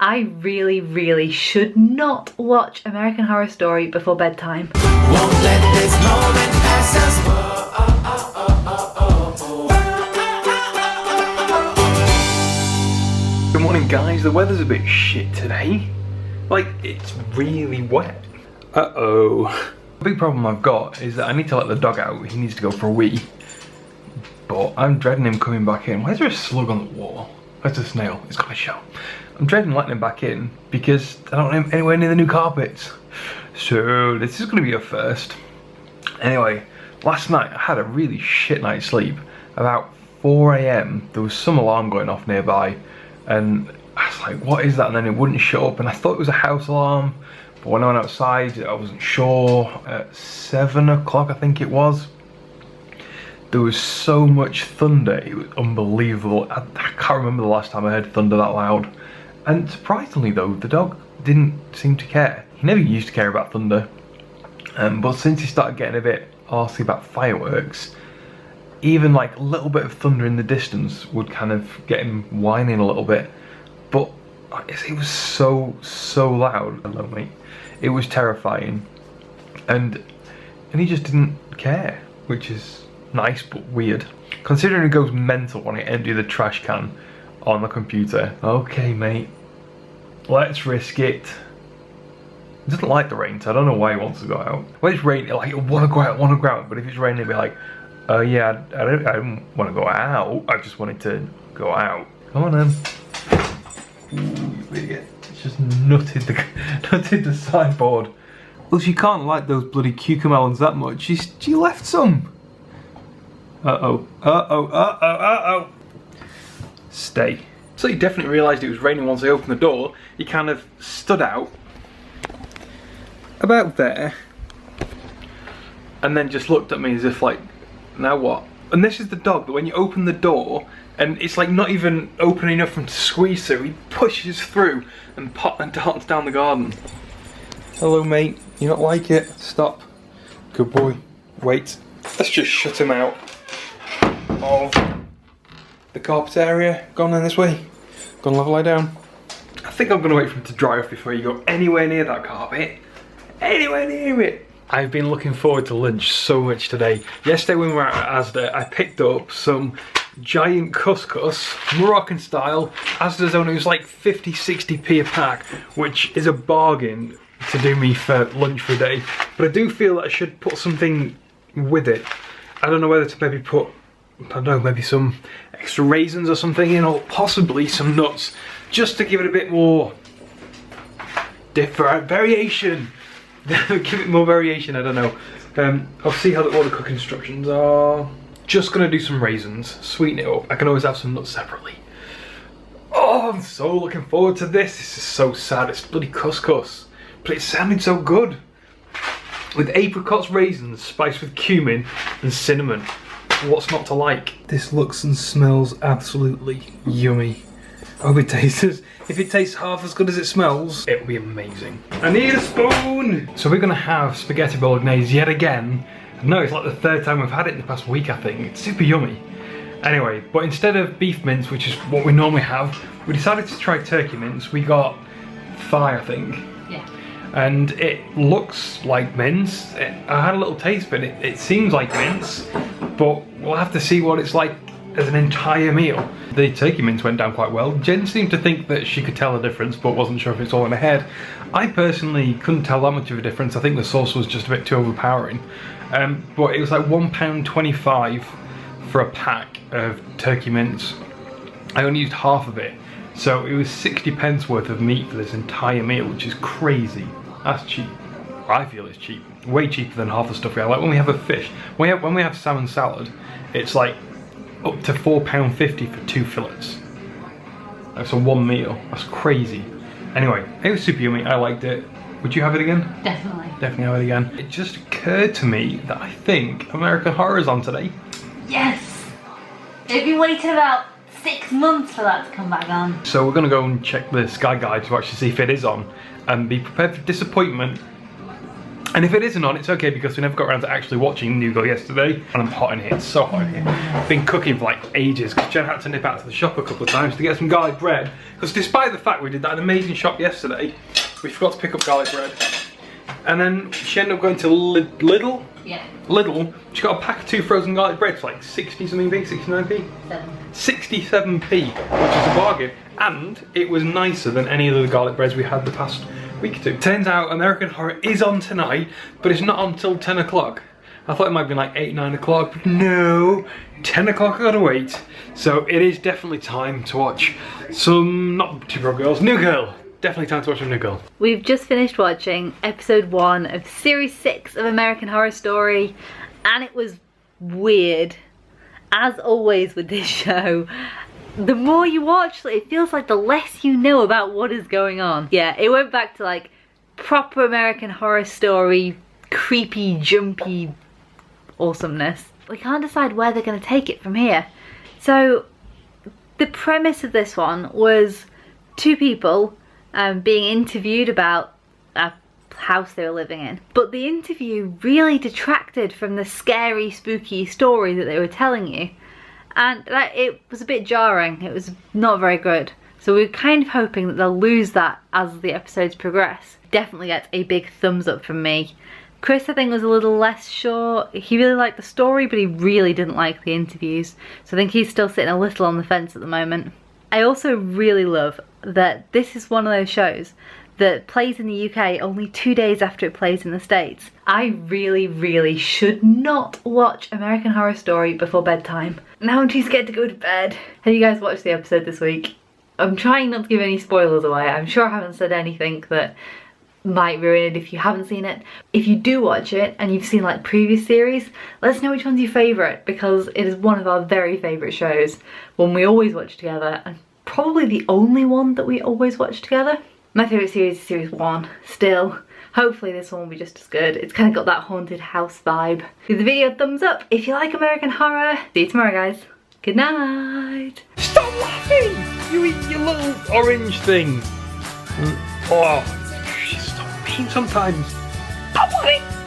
I really should not watch American Horror Story before bedtime. Won't let this moment pass us. Good morning guys, the weather's a bit shit today. Like, it's really wet. Uh-oh. The big problem I've got is that I need to let the dog out. He needs to go for a wee. But I'm dreading him coming back in. Why is there a slug on the wall? Where's the snail? It's got a shell. I'm dreading letting him back in because I don't want him anywhere near the new carpets. So this is going to be a first. Anyway, last night I had a really shit night's sleep. About 4 AM there was some alarm going off nearby and I was like, what is that? And then it wouldn't shut up and I thought it was a house alarm. But when I went outside I wasn't sure. At 7 o'clock I think it was. There was so much thunder, it was unbelievable. I can't remember the last time I heard thunder that loud. And surprisingly though, the dog didn't seem to care. He never used to care about thunder. But since he started getting a bit arsy about fireworks, even like a little bit of thunder in the distance would kind of get him whining a little bit. But it was so loud. Hello mate. It was terrifying. And he just didn't care, which is nice but weird. Considering he goes mental when I empty the trash can on the computer. Okay mate, let's risk it. He doesn't like the rain, so I don't know why he wants to go out. When it's raining, like, I want to go out, but if it's raining, it'll be like, yeah, I don't want to go out, I just wanted to go out. Come on then. Ooh, you idiot. It's just nutted the sideboard. Well, she can't like those bloody cucumber melons that much. She left some. Uh-oh. Stay. So he definitely realised it was raining once I opened the door. He kind of stood out about there and then just looked at me as if like, now what? And this is the dog that when you open the door and it's like not even open enough for him to squeeze through, he pushes through and darts down the garden. Hello mate, you not like it? Stop. Good boy. Wait. Let's just shut him out of the carpet area. Go on then this way. Go and lie down. I think I'm going to wait for him to dry off before you go anywhere near that carpet. Anywhere near it. I've been looking forward to lunch so much today. Yesterday when we were out at Asda, I picked up some giant couscous, Moroccan style. Asda's own, it was like 50-60p a pack, which is a bargain to do me for lunch for a day. But I do feel that I should put something with it. I don't know whether to maybe put, I don't know, maybe some extra raisins or something in, or possibly some nuts, just to give it a bit more different variation. Give it more variation, I don't know. I'll see how all the cooking instructions are. Just gonna do some raisins, sweeten it up. I can always have some nuts separately. Oh, I'm so looking forward to this. This is so sad, it's bloody couscous. But it sounded so good. With apricots, raisins, spiced with cumin and cinnamon. What's not to like? This looks and smells absolutely yummy. I hope it tastes if it tastes half as good as it smells, it'll be amazing. I need a spoon! So we're gonna have spaghetti bolognese yet again. No, it's like the third time we've had it in the past week, I think. It's super yummy. Anyway, but instead of beef mince, which is what we normally have, we decided to try turkey mince. We got thigh, I think. Yeah. And it looks like mince. I had a little taste, but it seems like mince. But we'll have to see what it's like as an entire meal. The turkey mince went down quite well. Jen seemed to think that she could tell the difference, but wasn't sure if it's all in her head. I personally couldn't tell that much of a difference. I think the sauce was just a bit too overpowering. But it was like £1.25 for a pack of turkey mince. I only used half of it. So it was 60p worth of meat for this entire meal, which is crazy. That's cheap. I feel it's cheap. Way cheaper than half the stuff we have. Like when we have a fish, when we have salmon salad, it's like up to £4.50 for 2 fillets. That's a one meal. That's crazy. Anyway, it was super yummy. I liked it. Would you have it again? Definitely. Definitely have it again. It just occurred to me that I think American Horror is on today. Yes! They've been waiting about 6 months for that to come back on. So we're gonna go and check the Sky Guide to actually see if it is on and be prepared for disappointment. And if it isn't on, it's okay because we never got around to actually watching New Girl yesterday. And I'm hot in here, it's so hot in here. I've been cooking for like ages because Jen had to nip out to the shop a couple of times to get some garlic bread. Because despite the fact we did that amazing shop yesterday, we forgot to pick up garlic bread. And then she ended up going to Lidl. Yeah. Lidl, she got a pack of 2 frozen garlic bread for like 60 something p, 69p? 67p, which is a bargain. And it was nicer than any of the garlic breads we had the past week or two. Turns out American Horror is on tonight, but it's not until 10 o'clock. I thought it might be like 8, 9 o'clock, but no, 10 o'clock I gotta wait. So it is definitely time to watch some, not Two Broke Girls, New Girl. Definitely time to watch a New Girl. We've just finished watching episode 1 of series 6 of American Horror Story, and it was weird. As always with this show, the more you watch, it feels like the less you know about what is going on. Yeah, it went back to like proper American Horror Story, creepy, jumpy awesomeness. We can't decide where they're going to take it from here. So the premise of this one was 2 people being interviewed about a house they were living in. But the interview really detracted from the scary, spooky story that they were telling you. And it was a bit jarring. It was not very good. So we're kind of hoping that they'll lose that as the episodes progress. Definitely gets a big thumbs up from me. Chris, I think, was a little less sure. He really liked the story, but he really didn't like the interviews. So I think he's still sitting a little on the fence at the moment. I also really love that this is one of those shows that plays in the UK only 2 days after it plays in the States. I really should not watch American Horror Story before bedtime. Now I'm too scared to go to bed. Have you guys watched the episode this week? I'm trying not to give any spoilers away. I'm sure I haven't said anything that might ruin it if you haven't seen it. If you do watch it and you've seen like previous series, let us know which one's your favourite, because it is one of our very favourite shows, one we always watch together, and probably the only one that we always watch together. My favourite series is series 1 still. Hopefully this one will be just as good. It's kind of got that haunted house vibe. Give the video a thumbs up if you like American Horror. See you tomorrow, guys. Good night. Stop laughing! You eat your little orange thing. Oh, stop being sometimes. Stop laughing!